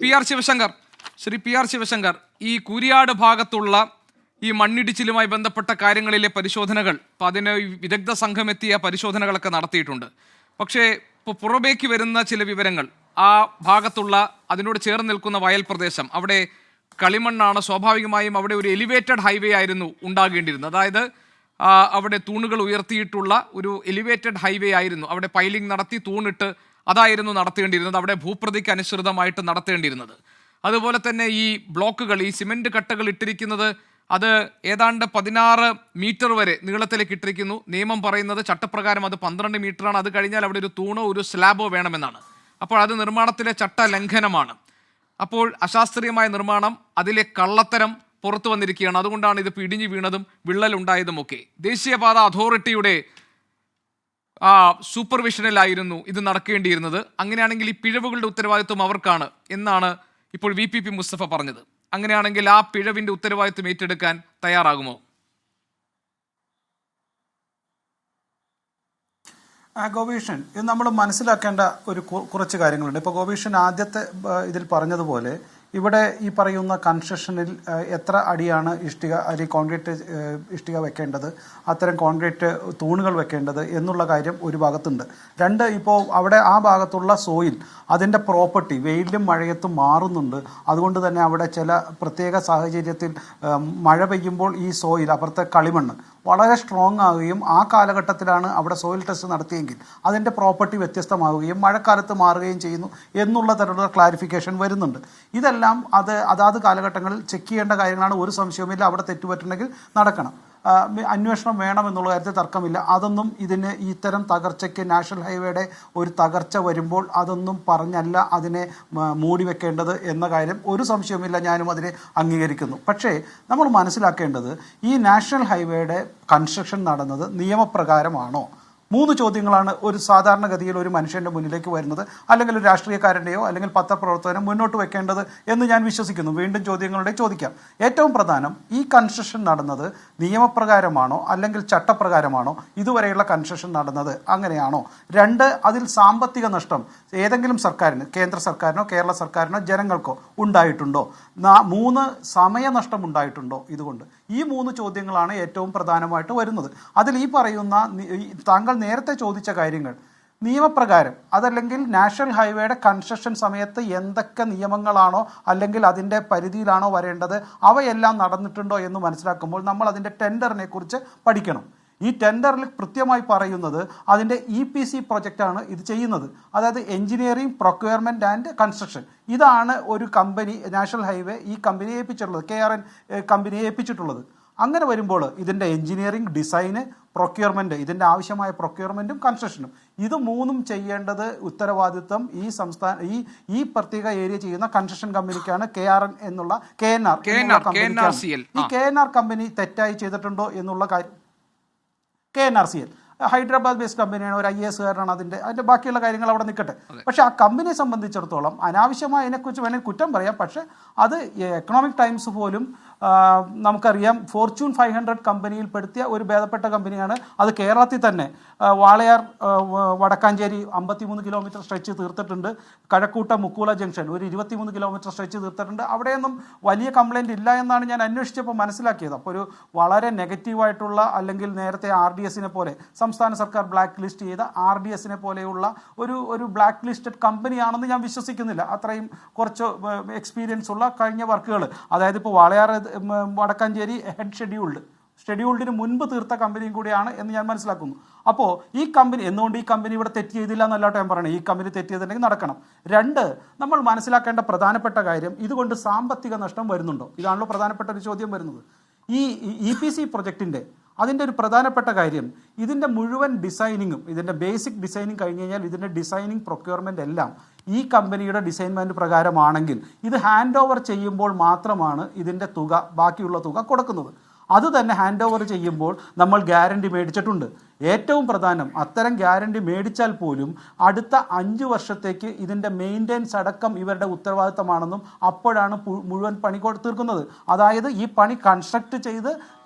PR Sivasankar, Shri PR Sivasankar, ഈ കൂരിയാട് ഭാഗത്തുള്ള ഈ മണ്ണിടിച്ചിലുമായി ബന്ധപ്പെട്ട കാര്യങ്ങളിലെ പരിശോധനകൾ, അപ്പോൾ അതിന് വിദഗ്ധ സംഘം എത്തിയ പരിശോധനകളൊക്കെ നടത്തിയിട്ടുണ്ട്. പക്ഷേ ഇപ്പോൾ പുറമേക്ക് വരുന്ന ചില വിവരങ്ങൾ, ആ ഭാഗത്തുള്ള അതിനോട് ചേർന്ന് നിൽക്കുന്ന വയൽ പ്രദേശം, അവിടെ കളിമണ്ണാണ്. സ്വാഭാവികമായും അവിടെ ഒരു എലിവേറ്റഡ് ഹൈവേ ആയിരുന്നു ഉണ്ടാകേണ്ടിയിരുന്നത്. അതായത് അവിടെ തൂണുകൾ ഉയർത്തിയിട്ടുള്ള ഒരു എലിവേറ്റഡ് ഹൈവേ ആയിരുന്നു. അവിടെ പൈലിംഗ് നടത്തി തൂണിട്ട് അതായിരുന്നു നടത്തേണ്ടിയിരുന്നത്, അവിടെ ഭൂപ്രതിക്ക് അനുസൃതമായിട്ട് നടത്തേണ്ടിയിരുന്നത്. അതുപോലെ തന്നെ ഈ ബ്ലോക്കുകൾ, ഈ സിമെൻറ്റ് കട്ടകൾ ഇട്ടിരിക്കുന്നത് അത് ഏതാണ്ട് 16 മീറ്റർ വരെ നീളത്തിലേക്ക് ഇട്ടിരിക്കുന്നു. നിയമം പറയുന്നത് ചട്ടപ്രകാരം അത് 12 മീറ്ററാണ്. അത് കഴിഞ്ഞാൽ അവിടെ ഒരു തൂണോ ഒരു സ്ലാബോ വേണമെന്നാണ്. അപ്പോൾ അത് നിർമ്മാണത്തിലെ ചട്ട ലംഘനമാണ്. അപ്പോൾ അശാസ്ത്രീയമായ നിർമ്മാണം, അതിലെ കള്ളത്തരം പുറത്തു വന്നിരിക്കുകയാണ്. അതുകൊണ്ടാണ് ഇത് പിടിഞ്ഞു വീണതും വിള്ളലുണ്ടായതുമൊക്കെ. ദേശീയപാത അതോറിറ്റിയുടെ സൂപ്പർവിഷനിലായിരുന്നു ഇത് നടക്കേണ്ടിയിരുന്നത്. അങ്ങനെയാണെങ്കിൽ ഈ പിഴവുകളുടെ ഉത്തരവാദിത്വം അവർക്കാണ് എന്നാണ് ഇപ്പോൾ VPP മുസ്തഫ പറഞ്ഞത്. അങ്ങനെയാണെങ്കിൽ ആ പിഴവിന്റെ ഉത്തരവാദിത്വം ഏറ്റെടുക്കാൻ തയ്യാറാകുമോ? ഗോപീഷൻ, ഇത് നമ്മൾ മനസ്സിലാക്കേണ്ട ഒരു കുറച്ച് കാര്യങ്ങളുണ്ട്. ഇപ്പോൾ ഗോപീഷൻ ആദ്യത്തെ ഇതിൽ പറഞ്ഞതുപോലെ ഇവിടെ ഈ പറയുന്ന കൺസ്ട്രക്ഷനിൽ എത്ര അടിയാണ് ഇഷ്ടിക അല്ലെങ്കിൽ കോൺക്രീറ്റ് ഇഷ്ടിക വെക്കേണ്ടത്, അത്തരം കോൺക്രീറ്റ് തൂണുകൾ വെക്കേണ്ടത് എന്നുള്ള കാര്യം ഒരു ഭാഗത്തുണ്ട്. രണ്ട്, ഇപ്പോൾ അവിടെ ആ ഭാഗത്തുള്ള സോയിൽ, അതിൻ്റെ പ്രോപ്പർട്ടി വെയിലും മഴയത്തും മാറുന്നുണ്ട്. അതുകൊണ്ട് തന്നെ അവിടെ ചില പ്രത്യേക സാഹചര്യത്തിൽ മഴ പെയ്യുമ്പോൾ ഈ സോയിൽ, അപ്പുറത്തെ കളിമണ്ണ് വളരെ സ്ട്രോങ് ആവുകയും ആ കാലഘട്ടത്തിലാണ് അവിടെ സോയിൽ ടെസ്റ്റ് നടത്തിയെങ്കിൽ അതിൻ്റെ പ്രോപ്പർട്ടി വ്യത്യസ്തമാവുകയും മഴക്കാലത്ത് മാറുകയും ചെയ്യുന്നു എന്നുള്ള തരത്തിലുള്ള ക്ലാരിഫിക്കേഷൻ വരുന്നുണ്ട്. ഇതെല്ലാം അതാത് കാലഘട്ടങ്ങളിൽ ചെക്ക് ചെയ്യേണ്ട കാര്യങ്ങളാണ്. ഒരു സംശയവുമില്ല. അവിടെ തെറ്റുപറ്റുണ്ടെങ്കിൽ നടക്കണം, അന്വേഷണം വേണം എന്നുള്ള കാര്യത്തിൽ തർക്കമില്ല. അതൊന്നും ഇതിന് ഇത്തരം തകർച്ചയ്ക്ക്, നാഷണൽ ഹൈവേയുടെ ഒരു തകർച്ച വരുമ്പോൾ അതൊന്നും പറഞ്ഞല്ല അതിനെ മൂടി വെക്കേണ്ടത് എന്ന കാര്യം ഒരു സംശയവുമില്ല. ഞാനും അതിനെ അംഗീകരിക്കുന്നു. പക്ഷേ നമ്മൾ മനസ്സിലാക്കേണ്ടത് ഈ നാഷണൽ ഹൈവേയുടെ കൺസ്ട്രക്ഷൻ നടന്നത് നിയമപ്രകാരമാണോ? 3 ചോദ്യങ്ങളാണ് ഒരു സാധാരണഗതിയിൽ ഒരു മനുഷ്യൻ്റെ മുന്നിലേക്ക് വരുന്നത്, അല്ലെങ്കിൽ ഒരു രാഷ്ട്രീയക്കാരൻ്റെയോ അല്ലെങ്കിൽ പത്രപ്രവർത്തകനോ മുന്നോട്ട് വെക്കേണ്ടത് എന്ന് ഞാൻ വിശ്വസിക്കുന്നു. വീണ്ടും ചോദ്യങ്ങളുടെ ചോദിക്കാം. ഏറ്റവും പ്രധാനം, ഈ കൺസ്ട്രക്ഷൻ നടന്നത് നിയമപ്രകാരമാണോ അല്ലെങ്കിൽ ചട്ടപ്രകാരമാണോ ഇതുവരെയുള്ള കൺസ്ട്രക്ഷൻ നടന്നത്? അങ്ങനെയാണോ? 2, അതിൽ സാമ്പത്തിക നഷ്ടം ഏതെങ്കിലും സർക്കാരിന്, കേന്ദ്ര സർക്കാരിനോ കേരള സർക്കാരിനോ ജനങ്ങൾക്കോ ഉണ്ടായിട്ടുണ്ടോ? 3, സമയനഷ്ടം ഉണ്ടായിട്ടുണ്ടോ ഇതുകൊണ്ട്? ഈ 3 ചോദ്യങ്ങളാണ് ഏറ്റവും പ്രധാനമായിട്ട് വരുന്നത്. അതിൽ ഈ പറയുന്ന താങ്കൾ നേരത്തെ ചോദിച്ച കാര്യങ്ങൾ നിയമപ്രകാരം, അതല്ലെങ്കിൽ നാഷണൽ ഹൈവേയുടെ കൺസ്ട്രക്ഷൻ സമയത്ത് എന്തൊക്കെ നിയമങ്ങളാണോ അല്ലെങ്കിൽ അതിൻ്റെ പരിധിയിലാണോ വരേണ്ടത് അവയെല്ലാം നടന്നിട്ടുണ്ടോ എന്ന് മനസ്സിലാക്കുമ്പോൾ നമ്മൾ അതിൻ്റെ ടെൻഡറിനെ കുറിച്ച് പഠിക്കണം. ഈ ടെൻഡറിൽ കൃത്യമായി പറയുന്നത് അതിൻ്റെ EPC പ്രൊജക്റ്റാണ് ഇത് ചെയ്യുന്നത്. അതായത് എഞ്ചിനീയറിംഗ്, പ്രൊക്യൂർമെൻറ്റ് ആൻഡ് കൺസ്ട്രക്ഷൻ. ഇതാണ് ഒരു കമ്പനി, നാഷണൽ ഹൈവേ ഈ കമ്പനിയെ ഏൽപ്പിച്ചിട്ടുള്ളത്, KRN കമ്പനിയെ ഏൽപ്പിച്ചിട്ടുള്ളത്. അങ്ങനെ വരുമ്പോൾ ഇതിൻ്റെ എഞ്ചിനീയറിംഗ്, ഡിസൈന്, പ്രൊക്യൂർമെൻറ്റ്, ഇതിൻ്റെ ആവശ്യമായ പ്രൊക്യൂർമെൻറ്റും കൺസ്ട്രക്ഷനും, ഇത് 3ഉം ചെയ്യേണ്ടത് ഉത്തരവാദിത്വം ഈ പ്രത്യേക ഏരിയ ചെയ്യുന്ന കൺസ്ട്രക്ഷൻ കമ്പനിക്കാണ്. KNR ഈ KNR കമ്പനി തെറ്റായി ചെയ്തിട്ടുണ്ടോ എന്നുള്ള കാര്യം, KNRCL ഹൈദരാബാദ് ബേസ്ഡ് കമ്പനിയാണ്, ഒരു IAS കാരനാണ്. അതിൻ്റെ ബാക്കിയുള്ള കാര്യങ്ങൾ അവിടെ നിൽക്കട്ടെ. പക്ഷേ ആ കമ്പനിയെ സംബന്ധിച്ചിടത്തോളം അനാവശ്യമായി അതിനെക്കുറിച്ച് വേണമെങ്കിൽ കുറ്റം പറയാം. പക്ഷേ അത് എക്കണോമിക് ടൈംസ് പോലും നമുക്കറിയാം ഫോർച്യൂൺ 500 കമ്പനിയിൽപ്പെടുത്തിയ ഒരു ഭേദപ്പെട്ട കമ്പനിയാണ്. അത് കേരളത്തിൽ തന്നെ Walayar Vadakkanchery 53 kilometre stretch തീർത്തിട്ടുണ്ട്. കഴക്കൂട്ട മുക്കൂല junction ഒരു 23 കിലോമീറ്റർ സ്ട്രെച്ച് തീർത്തിട്ടുണ്ട്. അവിടെയൊന്നും വലിയ കംപ്ലയിൻറ്റ് ഇല്ല എന്നാണ് ഞാൻ അന്വേഷിച്ചപ്പോൾ മനസ്സിലാക്കിയത്. അപ്പോൾ ഒരു വളരെ നെഗറ്റീവായിട്ടുള്ള, അല്ലെങ്കിൽ നേരത്തെ RDSനെ പോലെ സംസ്ഥാന സർക്കാർ ബ്ലാക്ക് ലിസ്റ്റ് ചെയ്ത RDSനെ പോലെയുള്ള ഒരു ബ്ലാക്ക് ലിസ്റ്റഡ് കമ്പനിയാണെന്ന് ഞാൻ വിശ്വസിക്കുന്നില്ല. അത്രയും കുറച്ച് എക്സ്പീരിയൻസ് ഉള്ള കഴിഞ്ഞ വർക്കുകൾ, അതായത് ഇപ്പോൾ വാളയാർ വടക്കാഞ്ചേരി ഷെഡ്യൂൾഡിന് മുൻപ് തീർത്ത കമ്പനിയും കൂടിയാണ് എന്ന് ഞാൻ മനസ്സിലാക്കുന്നു. അപ്പോൾ ഈ കമ്പനി എന്തുകൊണ്ട് ഈ കമ്പനി ഇവിടെ തെറ്റ് ചെയ്തില്ല എന്നല്ലാട്ടോ ഞാൻ പറയണേ. ഈ കമ്പനി തെറ്റ് ചെയ്തിട്ടുണ്ടെങ്കിൽ നടക്കണം. 2, നമ്മൾ മനസ്സിലാക്കേണ്ട പ്രധാനപ്പെട്ട കാര്യം, ഇതുകൊണ്ട് സാമ്പത്തിക നഷ്ടം വരുന്നുണ്ടോ? ഇതാണല്ലോ പ്രധാനപ്പെട്ട ഒരു ചോദ്യം വരുന്നത്. ഈ EPC പ്രൊജക്റ്റിൻ്റെ അതിൻ്റെ ഒരു പ്രധാനപ്പെട്ട കാര്യം, ഇതിൻ്റെ മുഴുവൻ ഡിസൈനിങ്ങും, ഇതിൻ്റെ ബേസിക് ഡിസൈനിങ് കഴിഞ്ഞ് കഴിഞ്ഞാൽ ഇതിൻ്റെ ഡിസൈനിങ്, പ്രൊക്യൂർമെൻ്റ് എല്ലാം ഈ കമ്പനിയുടെ ഡിസൈൻമെൻറ്റ് പ്രകാരമാണെങ്കിൽ ഇത് ഹാൻഡ് ഓവർ ചെയ്യുമ്പോൾ മാത്രമാണ് ഇതിൻ്റെ ബാക്കിയുള്ള തുക കൊടുക്കുന്നത്. അത് തന്നെ ഹാൻഡ് ഓവർ ചെയ്യുമ്പോൾ നമ്മൾ ഗ്യാരണ്ടി മേടിച്ചിട്ടുണ്ട്. ഏറ്റവും പ്രധാനം, അത്തരം ഗ്യാരണ്ടി മേടിച്ചാൽ പോലും അടുത്ത 5 വർഷത്തേക്ക് ഇതിൻ്റെ മെയിൻ്റെനൻസ് അടക്കം ഇവരുടെ ഉത്തരവാദിത്തമാണെന്നും അപ്പോഴാണ് മുഴുവൻ പണി തീർക്കുന്നത്. അതായത് ഈ പണി കൺസ്ട്രക്ട് ചെയ്ത്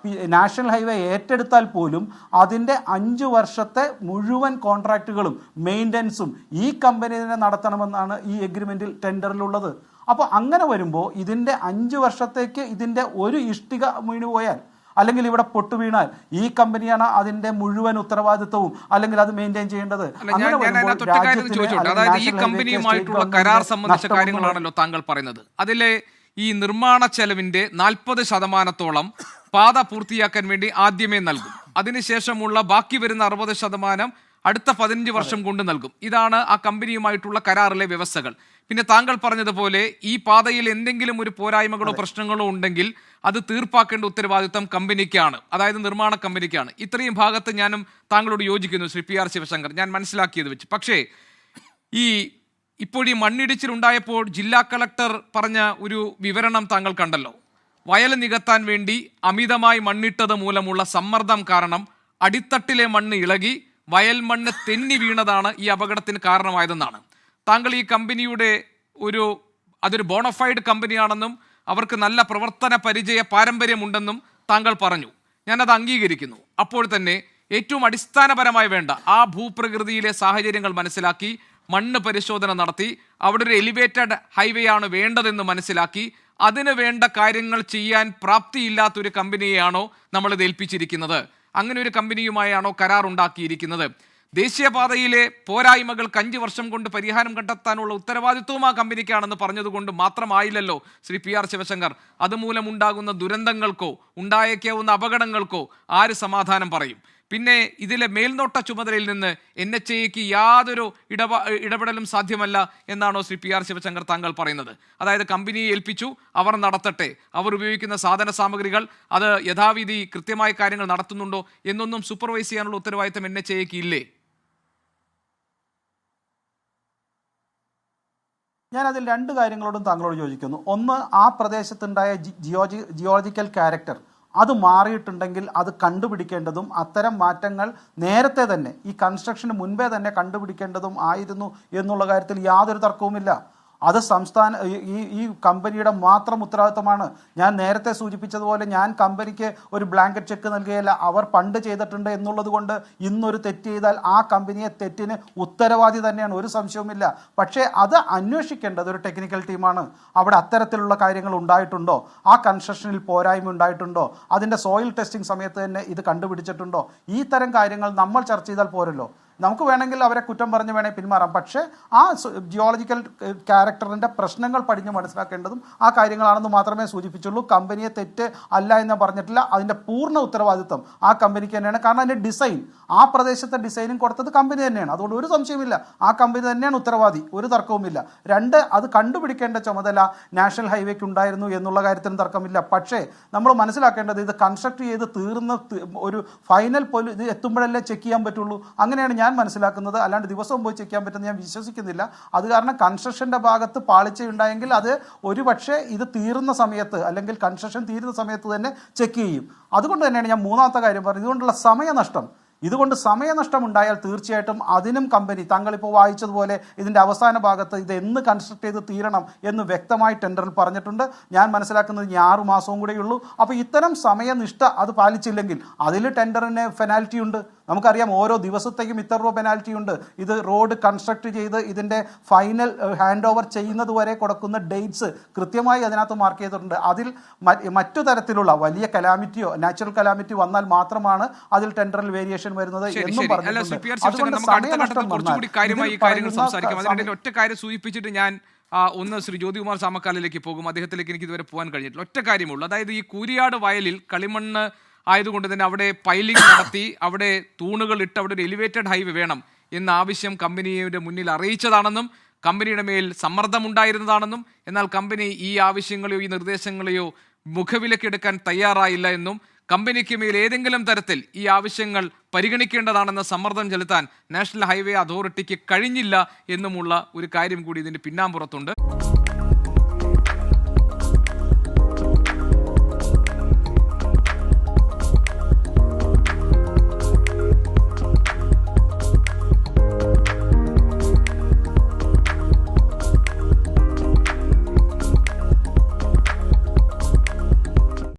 നാഷണൽ ഹൈവേ ഏറ്റെടുത്താൽ പോലും അതിൻ്റെ 5 വർഷത്തെ മുഴുവൻ കോൺട്രാക്റ്റുകളും മെയിൻ്റെനൻസും ഈ കമ്പനി തന്നെ നടത്തണമെന്നാണ് ഈ എഗ്രിമെൻറ്റിൽ ടെൻഡറിലുള്ളത്. അപ്പോൾ അങ്ങനെ വരുമ്പോൾ ഇതിൻ്റെ 5 വർഷത്തേക്ക് ഇതിൻ്റെ ഒരു ഇഷ്ടിക വീണു പോയാൽ, അല്ലെങ്കിൽ ഇവിടെ പൊട്ടു വീണാൽ ഈ കമ്പനിയാണ് അതിന്റെ മുഴുവൻ ഉത്തരവാദിത്വവും അല്ലെങ്കിൽ അത് മെയിൻറ്റെയിൻ ചെയ്യേണ്ടത്. അതായത് ഈ കമ്പനിയുമായിട്ടുള്ള കരാർ സംബന്ധിച്ച കാര്യങ്ങളാണല്ലോ താങ്കൾ പറയുന്നത്. അതിലെ ഈ നിർമ്മാണ ചെലവിന്റെ 40% പാത പൂർത്തിയാക്കാൻ വേണ്ടി ആദ്യമേ നൽകും. അതിനുശേഷമുള്ള ബാക്കി വരുന്ന 60% അടുത്ത 15 വർഷം കൊണ്ട് നൽകും. ഇതാണ് ആ കമ്പനിയുമായിട്ടുള്ള കരാറിലെ വ്യവസ്ഥകൾ. പിന്നെ താങ്കൾ പറഞ്ഞതുപോലെ ഈ പാതയിൽ എന്തെങ്കിലും ഒരു പോരായ്മകളോ പ്രശ്നങ്ങളോ ഉണ്ടെങ്കിൽ അത് തീർപ്പാക്കേണ്ട ഉത്തരവാദിത്വം കമ്പനിക്കാണ്, അതായത് നിർമ്മാണ കമ്പനിക്കാണ്. ഇത്രയും ഭാഗത്ത് ഞാനും താങ്കളോട് യോജിക്കുന്നു ശ്രീ PR ശിവശങ്കർ, ഞാൻ മനസ്സിലാക്കിയത് വെച്ച്. പക്ഷേ ഇപ്പോൾ ഈ മണ്ണിടിച്ചിലുണ്ടായപ്പോൾ ജില്ലാ കളക്ടർ പറഞ്ഞ ഒരു വിവരണം താങ്കൾ കണ്ടല്ലോ. വയൽ നികത്താൻ വേണ്ടി അമിതമായി മണ്ണിട്ടത് മൂലമുള്ള സമ്മർദ്ദം കാരണം അടിത്തട്ടിലെ മണ്ണ് ഇളകി വയൽ മണ്ണ് തെന്നി വീണതാണ് ഈ അപകടത്തിന് കാരണമായതെന്നാണ്. താങ്കൾ ഈ കമ്പനിയുടെ അതൊരു ബോണഫൈഡ് കമ്പനിയാണെന്നും അവർക്ക് നല്ല പ്രവർത്തന പരിചയ പാരമ്പര്യമുണ്ടെന്നും താങ്കൾ പറഞ്ഞു. ഞാനത് അംഗീകരിക്കുന്നു. അപ്പോൾ തന്നെ ഏറ്റവും അടിസ്ഥാനപരമായി വേണ്ട ആ ഭൂപ്രകൃതിയിലെ സാഹചര്യങ്ങൾ മനസ്സിലാക്കി മണ്ണ് പരിശോധന നടത്തി അവിടെ ഒരു എലിവേറ്റഡ് ഹൈവേ ആണ് വേണ്ടതെന്ന് മനസ്സിലാക്കി അതിന് വേണ്ട കാര്യങ്ങൾ ചെയ്യാൻ പ്രാപ്തിയില്ലാത്തൊരു കമ്പനിയെയാണോ നമ്മളിത് ഏൽപ്പിച്ചിരിക്കുന്നത്? അങ്ങനെ ഒരു കമ്പനിയുമായാണോ കരാർ ഉണ്ടാക്കിയിരിക്കുന്നത്? ദേശീയപാതയിലെ പോരായ്മകൾക്ക് 5 വർഷം കൊണ്ട് പരിഹാരം കണ്ടെത്താനുള്ള ഉത്തരവാദിത്വവും ആ കമ്പനിക്കാണെന്ന് പറഞ്ഞതുകൊണ്ട് മാത്രമായില്ലല്ലോ ശ്രീ PR ശിവശങ്കർ. അതുമൂലമുണ്ടാകുന്ന ദുരന്തങ്ങൾക്കോ ഉണ്ടായേക്കാവുന്ന അപകടങ്ങൾക്കോ ആര് സമാധാനം പറയും? പിന്നെ ഇതിലെ മേൽനോട്ട ചുമതലയിൽ നിന്ന് NHAയ്ക്ക് യാതൊരു ഇടപെടലും സാധ്യമല്ല എന്നാണോ ശ്രീ PR ശിവശങ്കർ താങ്കൾ പറയുന്നത്? അതായത് കമ്പനിയെ ഏൽപ്പിച്ചു, അവർ നടത്തട്ടെ, അവർ ഉപയോഗിക്കുന്ന സാധന സാമഗ്രികൾ അത് യഥാവിധി കൃത്യമായ കാര്യങ്ങൾ നടത്തുന്നുണ്ടോ എന്നൊന്നും സൂപ്പർവൈസ് ചെയ്യാനുള്ള ഉത്തരവാദിത്തം NHAയ്ക്ക് ഇല്ലേ? ഞാനതിൽ 2 കാര്യങ്ങളോടും താങ്കളോട് യോജിക്കുന്നു. ഒന്ന്, ആ പ്രദേശത്തുണ്ടായ ജിയോളജിക്കൽ ക്യാരക്ടർ അത് മാറിയിട്ടുണ്ടെങ്കിൽ അത് കണ്ടുപിടിക്കേണ്ടതും അത്തരം മാറ്റങ്ങൾ നേരത്തെ തന്നെ ഈ കൺസ്ട്രക്ഷന് മുൻപേ തന്നെ കണ്ടുപിടിക്കേണ്ടതും ആയിരുന്നു എന്നുള്ള കാര്യത്തിൽ യാതൊരു തർക്കവുമില്ല. അത് ഈ കമ്പനിയുടെ മാത്രം ഉത്തരവാദിത്തമാണ്. ഞാൻ നേരത്തെ സൂചിപ്പിച്ചതുപോലെ ഞാൻ കമ്പനിക്ക് ഒരു ബ്ലാങ്കറ്റ് ചെക്ക് നൽകുകയല്ല. അവർ പണ്ട് ചെയ്തിട്ടുണ്ട് എന്നുള്ളത് കൊണ്ട് ഇന്നൊരു തെറ്റ് ചെയ്താൽ ആ കമ്പനിയെ തെറ്റിന് ഉത്തരവാദി തന്നെയാണ്, ഒരു സംശയവുമില്ല. പക്ഷേ അത് അന്വേഷിക്കേണ്ടത് ഒരു ടെക്നിക്കൽ ടീമാണ്. അവിടെ അത്തരത്തിലുള്ള കാര്യങ്ങൾ ഉണ്ടായിട്ടുണ്ടോ, ആ കൺസ്ട്രക്ഷനിൽ പോരായ്മ ഉണ്ടായിട്ടുണ്ടോ, അതിൻ്റെ സോയിൽ ടെസ്റ്റിംഗ് സമയത്ത് തന്നെ ഇത് കണ്ടുപിടിച്ചിട്ടുണ്ടോ, ഈ തരം കാര്യങ്ങൾ നമ്മൾ ചർച്ച ചെയ്താൽ പോരല്ലോ. നമുക്ക് വേണമെങ്കിൽ അവരെ കുറ്റം പറഞ്ഞ് വേണമെങ്കിൽ പിന്മാറാം. പക്ഷേ ആ ജിയോളജിക്കൽ ക്യാരക്ടറിൻ്റെ പ്രശ്നങ്ങൾ പഠിഞ്ഞ് മനസ്സിലാക്കേണ്ടതും ആ കാര്യങ്ങളാണെന്ന് മാത്രമേ സൂചിപ്പിച്ചുള്ളൂ. കമ്പനിയെ തെറ്റ് അല്ല എന്ന് പറഞ്ഞിട്ടില്ല. അതിൻ്റെ പൂർണ്ണ ഉത്തരവാദിത്വം ആ കമ്പനിക്ക് തന്നെയാണ്. കാരണം അതിൻ്റെ ഡിസൈൻ, ആ പ്രദേശത്തെ ഡിസൈനും കൊടുത്തത് കമ്പനി തന്നെയാണ്. അതുകൊണ്ട് ഒരു സംശയമില്ല, ആ കമ്പനി തന്നെയാണ് ഉത്തരവാദി, ഒരു തർക്കവുമില്ല. 2, അത് കണ്ടുപിടിക്കേണ്ട ചുമതല നാഷണൽ ഹൈവേക്ക് ഉണ്ടായിരുന്നു എന്നുള്ള കാര്യത്തിനും തർക്കമില്ല. പക്ഷേ നമ്മൾ മനസ്സിലാക്കേണ്ടത് ഇത് കൺസ്ട്രക്ട് ചെയ്ത് തീർന്ന ഒരു ഫൈനൽ ഇത് എത്തുമ്പോഴല്ലേ ചെക്ക് ചെയ്യാൻ പറ്റുള്ളൂ. അങ്ങനെയാണ് ഞാൻ മനസ്സിലാക്കുന്നത്. അല്ലാണ്ട് ദിവസവും പോയി ചെക്ക് ചെയ്യാൻ പറ്റുമെന്ന് ഞാൻ വിശ്വസിക്കുന്നില്ല. അത് കാരണം കൺസ്ട്രക്ഷൻ്റെ ഭാഗത്ത് പാളിച്ചയുണ്ടായെങ്കിൽ അത് ഒരുപക്ഷെ ഇത് തീരുന്ന സമയത്ത് അല്ലെങ്കിൽ കൺസ്ട്രക്ഷൻ തീരുന്ന സമയത്ത് തന്നെ ചെക്ക് ചെയ്യും. അതുകൊണ്ട് തന്നെയാണ് ഞാൻ മൂന്നാമത്തെ കാര്യം പറഞ്ഞത്, ഇതുകൊണ്ടുള്ള സമയനഷ്ടം. ഇതുകൊണ്ട് സമയനഷ്ടം ഉണ്ടായാൽ തീർച്ചയായിട്ടും അതിനും കമ്പനി, താങ്കളിപ്പോൾ വായിച്ചതുപോലെ ഇതിൻ്റെ അവസാന ഭാഗത്ത് ഇത് എന്ന് കൺസ്ട്രക്ട് ചെയ്ത് തീരണം എന്ന് വ്യക്തമായി ടെൻഡറിൽ പറഞ്ഞിട്ടുണ്ട്. ഞാൻ മനസ്സിലാക്കുന്നത് ഇനി 6 മാസവും കൂടെയുള്ളൂ. അപ്പോൾ ഇത്തരം സമയനിഷ്ഠ അത് പാലിച്ചില്ലെങ്കിൽ അതിൽ ടെൻഡറിന് പെനാൽറ്റി ഉണ്ട്. നമുക്കറിയാം, ഓരോ ദിവസത്തേക്കും ഇത്ര രൂപ പെനാൽറ്റി ഉണ്ട്. ഇത് റോഡ് കൺസ്ട്രക്ട് ചെയ്ത് ഇതിൻ്റെ ഫൈനൽ ഹാൻഡ് ഓവർ ചെയ്യുന്നത് വരെ കൊടുക്കുന്ന ഡേറ്റ്സ് കൃത്യമായി അതിനകത്ത് മാർക്ക് ചെയ്തിട്ടുണ്ട്. അതിൽ മറ്റു തരത്തിലുള്ള വലിയ കലാമിറ്റിയോ നാച്ചുറൽ കലാമിറ്റി വന്നാൽ മാത്രമാണ് അതിൽ ടെൻഡറിൽ വേരിയേഷൻ വരുന്നത് എന്നും പറഞ്ഞിട്ടുണ്ട്. ഒറ്റ കാര്യം സൂചിപ്പിച്ചിട്ട് ഞാൻ ശ്രീ ജ്യോതികുമാർ ചാമക്കാലിലേക്ക് പോകും. അദ്ദേഹത്തിലേക്ക് എനിക്ക് ഇതുവരെ പോകാൻ കഴിഞ്ഞിട്ടില്ല. ഒറ്റ കാര്യമുള്ളൂ, അതായത് ഈ കൂരിയാട് വയലിൽ കളിമണ്ണ് ആയതുകൊണ്ട് തന്നെ അവിടെ പൈലിംഗ് നടത്തി അവിടെ തൂണുകൾ ഇട്ട് അവിടെ ഒരു എലിവേറ്റഡ് ഹൈവേ വേണം എന്ന ആവശ്യം കമ്പനിയുടെ മുന്നിൽ അറിയിച്ചതാണെന്നും കമ്പനിയുടെ മേൽ സമ്മർദ്ദമുണ്ടായിരുന്നതാണെന്നും എന്നാൽ കമ്പനി ഈ ആവശ്യങ്ങളെയോ ഈ നിർദ്ദേശങ്ങളെയോ മുഖവിലക്കെടുക്കാൻ തയ്യാറായില്ല എന്നും കമ്പനിക്ക് മേൽ ഏതെങ്കിലും തരത്തിൽ ഈ ആവശ്യങ്ങൾ പരിഗണിക്കേണ്ടതാണെന്ന സമ്മർദ്ദം ചെലുത്താൻ നാഷണൽ ഹൈവേ അതോറിറ്റിക്ക് കഴിഞ്ഞില്ല എന്നുമുള്ള ഒരു കാര്യം കൂടി ഇതിൻ്റെ പിന്നാമ്പുറത്തുണ്ട്.